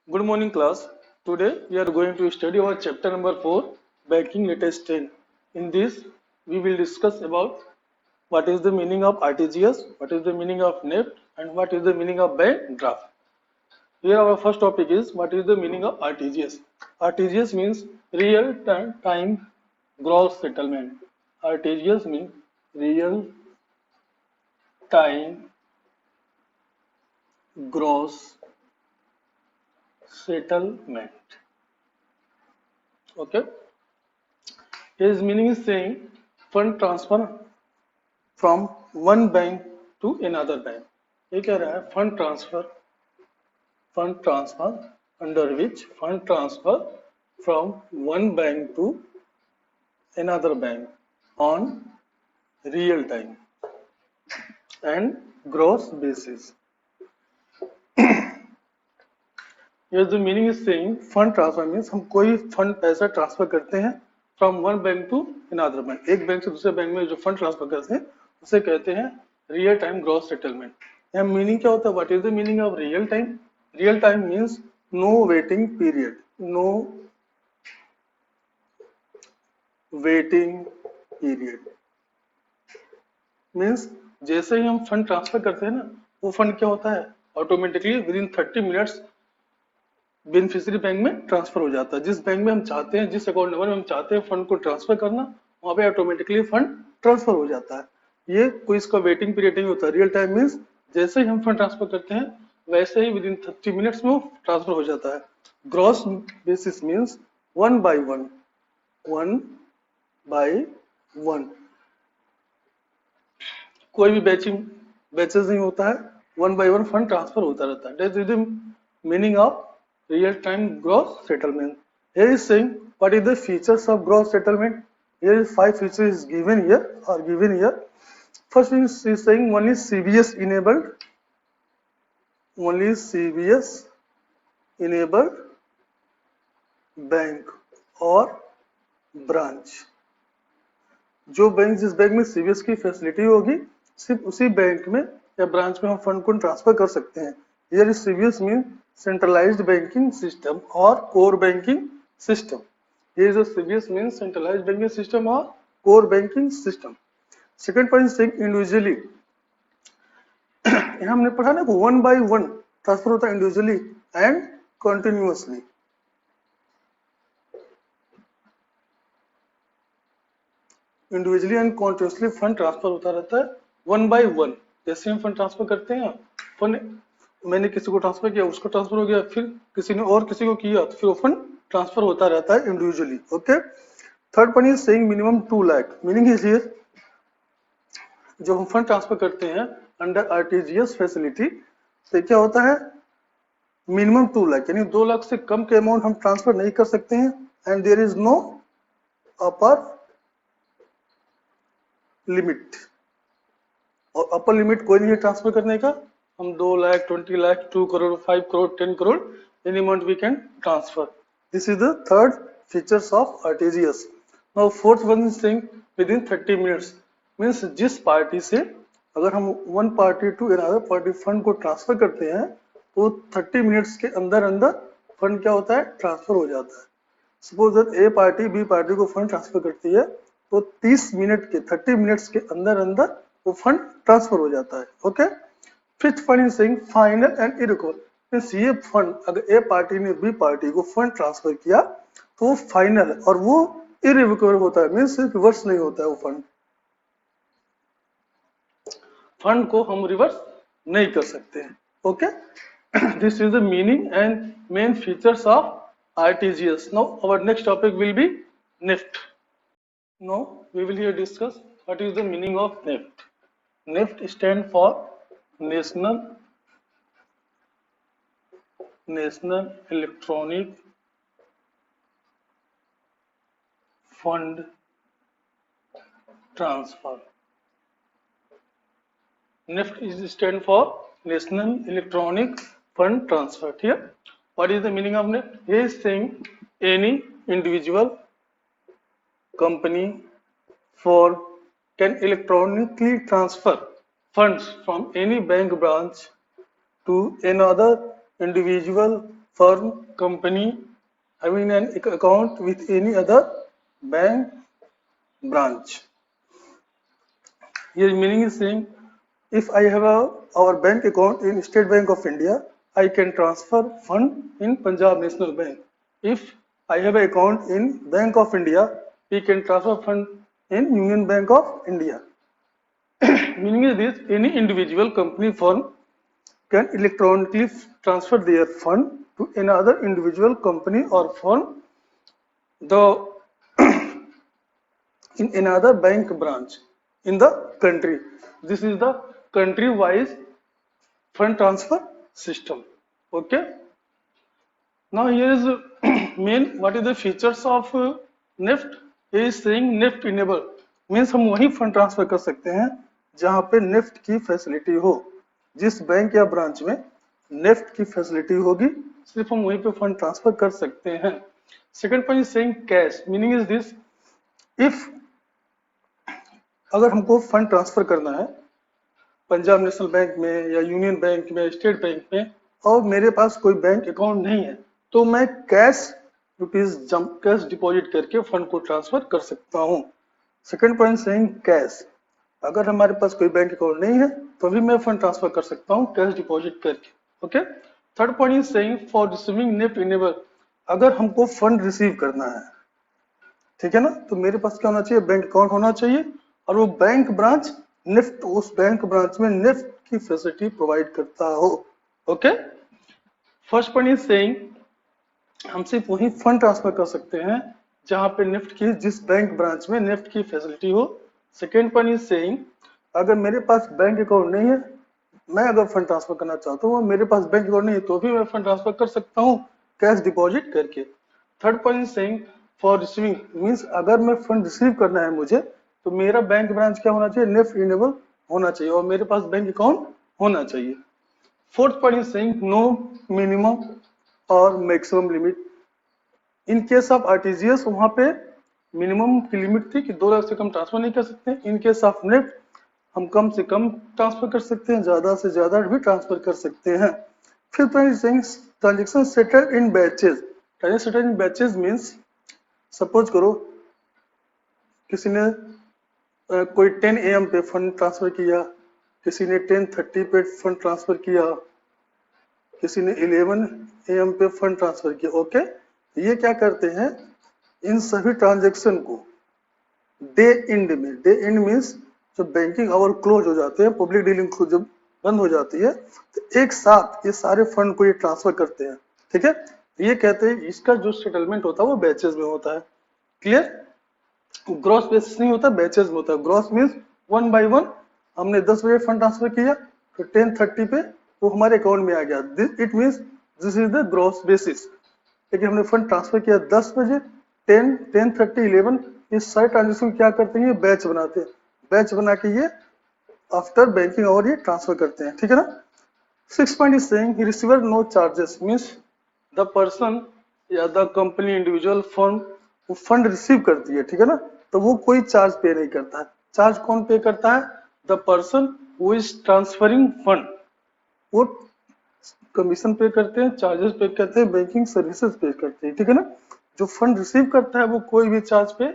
Good morning, class. Today we are going to study our chapter number 4, Banking Latest 10. In this, we will discuss about what is the meaning of RTGS, what is the meaning of NEFT, and what is the meaning of bank draft. Here, our first topic is what is the meaning of RTGS. RTGS means real time gross settlement. RTGS means real time gross settlement. Okay. His meaning is saying fund transfer from one bank to another bank. ये कह रहा है fund transfer under which fund transfer from one bank to another bank on real time and gross basis. Here the meaning is saying fund transfer means हम कोई fund पैसा transfer करते हैं from one bank to another bank, एक bank से दूसरे bank में जो फंड ट्रांसफर करते हैं उसे कहते हैं रियल टाइम ग्रॉस सेटलमेंट. यहाँ मीनिंग क्या होता है? What is the meaning of real time? Real time means no waiting period, no waiting period means जैसे ही हम फंड ट्रांसफर करते हैं ना, वो फंड क्या होता है automatically with in 30 minutes beneficiary bank में ट्रांसफर हो जाता है. जिस बैंक में हम चाहते हैं, जिस अकाउंट नंबर में हम चाहते हैं फंड को ट्रांसफर करना, वहां पे ऑटोमेटिकली फंड ट्रांसफर हो जाता है. ये कोई इसका वेटिंग पीरियड नहीं होता. रियल टाइम मीन्स जैसे ही हम फंड ट्रांसफर करते हैं वैसे ही विद इन 30 मिनट्स में ट्रांसफर हो जाता है. Gross basis means one by one, कोई भी बैचेस नहीं होता है, one by one fund transfer होता रहता है. That is the meaning of real time gross settlement. Here is saying what is the features of gross settlement. Here is 5 features given here. First thing is saying one is CBS enabled, only CBS enabled bank और branch. जो bank, जिस bank में CBS की facility होगी सिर्फ उसी bank में या ब्रांच में हम फंड को ट्रांसफर कर सकते हैं. Here is CBS means centralized banking system or core banking system. Here is a CBS means centralized banking system or core banking system. Second point is saying individually. यहाँ हमने पढ़ा ना वन बाय वन ट्रांसफर होता है individually and continuously. Individually and continuously fund transfer होता रहता है one by one. जैसे हम फंड ट्रांसफर करते हैं, फंड मैंने किसी को ट्रांसफर किया, उसको ट्रांसफर हो गया, फिर किसी ने और किसी को किया, तो फिर वो फंड ट्रांसफर होता रहता है individually. Okay. Third point is saying minimum 2 lakh. Meaning is here जो हम फंड ट्रांसफर करते हैं अंडर आरटीजीएस फैसिलिटी, तो क्या होता है मिनिमम 2 लाख, यानी 2 लाख से कम के अमाउंट हम ट्रांसफर नहीं कर सकते हैं. And there is no upper limit, और अपर लिमिट कोई नहीं है ट्रांसफर करने का. हम 2 lakh, 20 lakh, 2 crore, 5 crore, 10 crore, any amount we can transfer. This is the third features of RTGS. Now fourth one is saying within 30 minutes means जिस पार्टी से अगर हम one party to another party fund को ट्रांसफर करते हैं तो 30 मिनट्स के अंदर अंदर फंड क्या होता है ट्रांसफर हो जाता है. Suppose that A party B party को फंड ट्रांसफर करती है तो 30 मिनट्स के अंदर अंदर वो फंड ट्रांसफर हो जाता है. Okay. Fifth point is saying final and irrevocable. Means ये फंड अगर ए पार्टी ने बी पार्टी को फंड ट्रांसफर किया तो वो फाइनल है और वो इररिकॉर्ड होता है. मींस रिवर्स नहीं होता है वो फंड को हम रिवर्स नहीं कर सकते हैं. Okay. This is the meaning and main features of RTGS. Now our next topic will be NEFT. Now we will here discuss what is the meaning of NEFT. NEFT stand for National Electronic Fund Transfer. NEFT is stand for National Electronic Fund Transfer. Here, what is the meaning of NEFT? He is saying any individual, company, firm can electronically transfer funds from any bank branch to another individual, firm, company having an account with any other bank branch. Here meaning is saying, if I have our bank account in State Bank of India, I can transfer fund in Punjab National Bank. If I have an account in Bank of India, we can transfer fund in Union Bank of India. Meaning is this, any individual, company, firm can electronically transfer their fund to another individual, company or firm in another bank branch in the country. This is the country wise fund transfer system. Okay, now here is main, what is the features of NEFT. He is saying NEFT enable means हम वही fund transfer कर सकते हैं जहां पे NEFT की facility हो, जिस बैंक या ब्रांच में नेफ्ट की फैसिलिटी होगी सिर्फ हम वहीं पे फंड ट्रांसफर कर सकते हैं. Second point is saying cash. Meaning is this, if अगर हमको फंड ट्रांसफर करना है पंजाब नेशनल बैंक में या यूनियन बैंक में, स्टेट बैंक में, और मेरे पास कोई बैंक अकाउंट नहीं है, तो मैं कैश डिपॉजिट करके फंड को ट्रांसफर कर सकता हूं. सेकंड पॉइंट सेइंग कैश, अगर हमारे पास कोई बैंक अकाउंट नहीं है तो भी मैं फंड ट्रांसफर कर सकता हूं कैश डिपॉजिट करके. Okay. Third point is saying for receiving NEFT enable, अगर हमको फंड रिसीव करना है, ठीक है ना, तो मेरे पास क्या होना चाहिए, बैंक अकाउंट होना चाहिए, और वो बैंक ब्रांच नेफ्ट, उस बैंक ब्रांच में नेफ्ट की फैसिलिटी प्रोवाइड करता हो. Okay. First point is saying हम सिर्फ वही फंड ट्रांसफर कर सकते हैं जहां पे नेफ्ट की, जिस बैंक ब्रांच में नेफ्ट की फैसिलिटी हो. सेकेंड पॉइंट इज सेइंग अगर मेरे पास बैंक अकाउंट नहीं है, मैं अगर फंड ट्रांसफर करना चाहता हूँ, मेरे पास बैंक अकाउंट नहीं है, तो भी मैं फंड ट्रांसफर कर सकता हूँ कैश डिपॉजिट करके. Third point is saying for receiving means अगर मैं फंड रिसीव करना है मुझे, तो मेरा बैंक ब्रांच क्या होना चाहिए, नेफ्ट इनेबल होना चाहिए और मेरे पास बैंक अकाउंट होना चाहिए. Fourth point is saying no minimum और maximum limit. In case of RTGS वहां पे मिनिमम की लिमिट थी कि 2 लाख से कम ट्रांसफर नहीं कर सकते. इन केस ऑफ नेफ्ट हम कम से कम ट्रांसफर कर सकते हैं, ज्यादा से ज्यादा भी ट्रांसफर कर सकते हैं. Fifth point is saying transaction settled in batches. Transaction settled in batches means suppose करो किसी ने कोई 10 AM पे फंड ट्रांसफर किया, किसी ने 10:30 पे फंड ट्रांसफर किया, किसी ने 11 AM पे फंड ट्रांसफर किया. ओके. ये क्या करते हैं, इन सभी ट्रांजैक्शन को डे एंड में, डे एंड मीन्स जब बैंकिंग आवर क्लोज हो जाते हैं, पब्लिक डीलिंग जब बंद हो जाती है, तो एक साथ ये सारे फंड को ये ट्रांसफर करते हैं. ठीक है. ये कहते हैं इसका जो सेटलमेंट होता है वो बैचेस में होता है. क्लियर. ग्रॉस बेसिस नहीं होता, बैचेस में होता है. ग्रॉस मीन्स 1 by 1 हमने 10 बजे फंड ट्रांसफर किया तो 10:30 पे वो हमारे अकाउंट में आ गया. It means this is the gross basis. लेकिन हमने फंड ट्रांसफर किया 10 बजे, 10, 10:30, 11, ये सारे ट्रांजेक्शन क्या करते हैं, बैच बनाते हैं. बैच बना के ये आफ्टर बैंकिंग आवर ये ट्रांसफर करते हैं. ठीक है ना. 6 point is saying receiver no charges means the person या द कंपनी, इंडिविजुअल, फर्म वो फंड रिसीव करती है, ठीक है ना, तो वो कोई चार्ज पे नहीं करता है. चार्ज कौन पे करता है, the person who is transferring fund. वो कमीशन पे करते हैं, चार्जेस पे करते हैं, बैंकिंग सर्विसेज पे करते हैं. ठीक है ना. जो फंड रिसीव करता है वो कोई भी चार्ज पे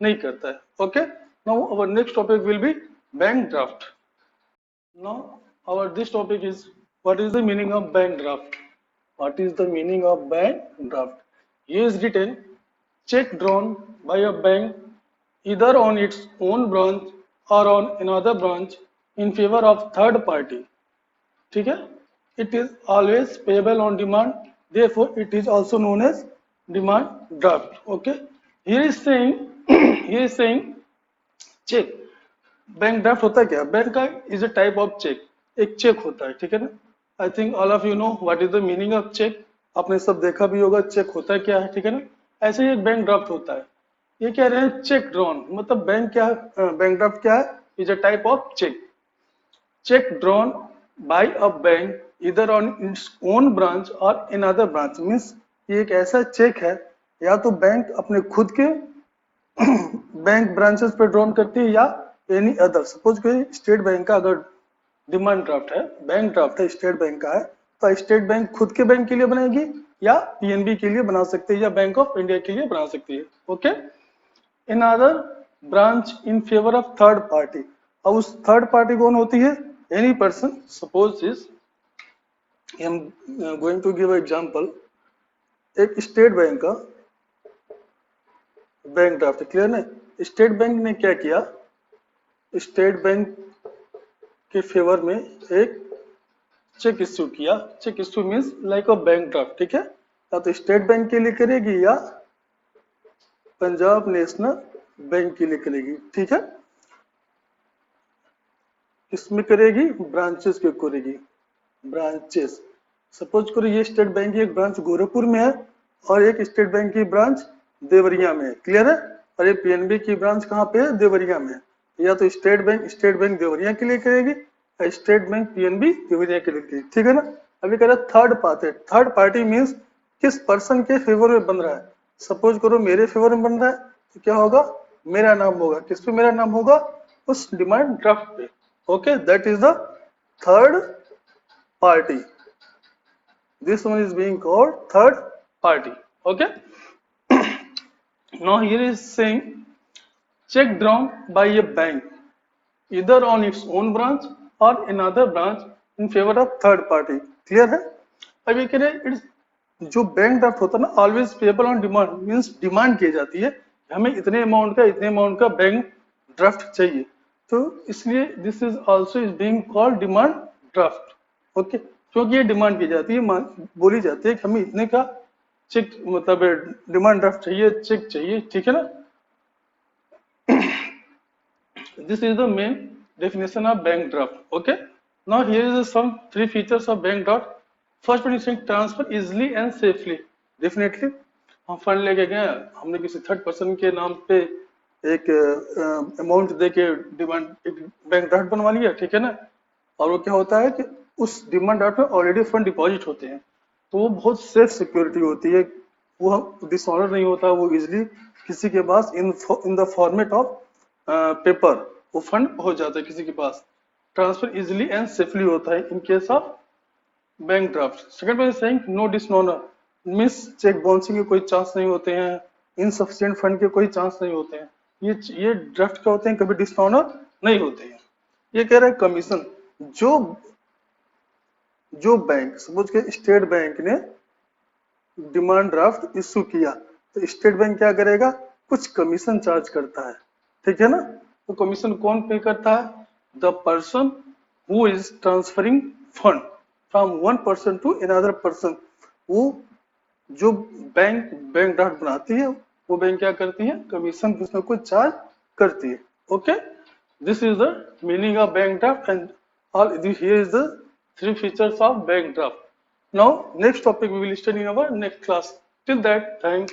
नहीं करता है. Okay. Now our next topic will be bank draft. Now our this topic is what is the meaning of bank draft. What is the meaning of bank draft. Here is written check drawn by a bank either on its own branch or on another branch in favor of third party. ठीक है. It is always payable on demand, therefore it is also known as demand draft. Okay. Here is saying check. Bank draft होता है क्या, bank का is a type of cheque, एक cheque होता है. ठीक है ना. I think all of you know what is the meaning of cheque. आपने सब देखा भी होगा चेक होता है क्या है. ठीक है ना. ऐसे ही एक बैंक ड्राफ्ट होता है. ये कह रहे हैं चेक ड्रॉन, मतलब बैंक क्या है, बैंक ड्राफ्ट क्या है, is a type of cheque. Cheque drawn by a bank either on its own branch और इन अदर ब्रांच मीन्स ये एक ऐसा चेक है या तो बैंक अपने खुद के बैंक ब्रांचेस पे ड्रॉन करती है या एनी अदर. सपोज कोई स्टेट बैंक का अगर डिमांड ड्राफ्ट है, बैंक ड्राफ्ट है स्टेट बैंक का है, तो स्टेट बैंक खुद के बैंक के लिए बनाएगी या पीएनबी के लिए बना सकते हैं या बैंक ऑफ इंडिया के लिए बना सकती है। Okay, another branch in favour of third party. अब उस थर्ड पार्टी कौन होती है? Any person, suppose is I am going to give example, एक स्टेट बैंक का बैंक ड्राफ्ट, क्लियर ना? स्टेट बैंक ने क्या किया, स्टेट बैंक के फेवर में एक चेक इश्यू किया। Cheque issue means like a bank draft, ठीक है? या तो स्टेट बैंक के लिए करेगी या पंजाब नेशनल बैंक के लिए करेगी, ठीक है? किसमें करेगी? ब्रांचेस के करेगी, ब्रांचेस। सपोज करो ये स्टेट बैंक की एक ब्रांच गोरखपुर में है और एक स्टेट बैंक की ब्रांच देवरिया में है, क्लियर है? और ये पीएनबी की ब्रांच कहाँ पे है? देवरिया में है। या तो स्टेट बैंक देवरिया के लिए करेगी या स्टेट बैंक पीएनबी देवरिया के लिए करेगी, ठीक है ना? अभी कह रहा है third party. Third party means किस पर्सन के फेवर में बन रहा है। सपोज करो मेरे फेवर में बन रहा है तो क्या होगा? मेरा नाम होगा। किस पे मेरा नाम होगा? उस डिमांड ड्राफ्ट पे। Okay, that is the third party. This one is being called third party. Okay. Now here is saying check drawn by a bank either on its own branch or another branch in favor of third party. Clear है? अब ये कह रहे हैं जो bank draft होता है ना, always payable on demand, means demand की जाती है हमें इतने अमाउंट का बैंक ड्राफ्ट चाहिए, तो इसलिए this is also is being called demand draft. Okay, क्योंकि ये डिमांड की जाती है, बोली जाती है कि हमें इतने का चेक, मतलब डिमांड ड्राफ्ट चाहिए, चेक चाहिए, ठीक है ना? This is the main definition of bank draft. Okay, now here is some three features of bank draft. First one is transfer easily and safely. Definitely हम फंड लेके गए, हमने किसी थर्ड पर्सन के नाम पे एक अमाउंट दे के डिमांड एक बैंक ड्राफ्ट बनवा लिया, ठीक है ना? और वो क्या होता है कि उस डिमांड ड्राफ्ट में ऑलरेडी फंड डिपॉजिट होते हैं, तो वो बहुत सेफ सिक्योरिटी होती है, वो डिसऑनर नहीं होता, वो इजिली किसी के पास in the format of paper वो फंड पहुंच जाता है किसी के पास। ट्रांसफर इजिली एंड सेफली होता है in case of bank draft. Second one is saying no dishonour, miss cheque bouncing के कोई चांस नहीं होते हैं, इनसफिशिएंट फंड के कोई चांस नहीं होते हैं। ये ड्राफ्ट क्या होते हैं? कभी डिसऑनर नहीं होते हैं। ये कह रहा है कमीशन, जो बैंक, सपोज के स्टेट बैंक ने डिमांड ड्राफ्ट इश्यू किया तो स्टेट बैंक क्या करेगा? कुछ कमीशन चार्ज करता है, ठीक है ना? तो कमीशन कौन पे करता है? The person who is transferring fund from one person to another person. वो जो बैंक ड्राफ्ट बनाती है वो बैंक क्या करती है? कमीशन कुछ ना कुछ चार्ज करती है। Okay, this is the meaning of bank draft and all here is the three features of bank draft. Now next topic we will study in our next class. Till that time,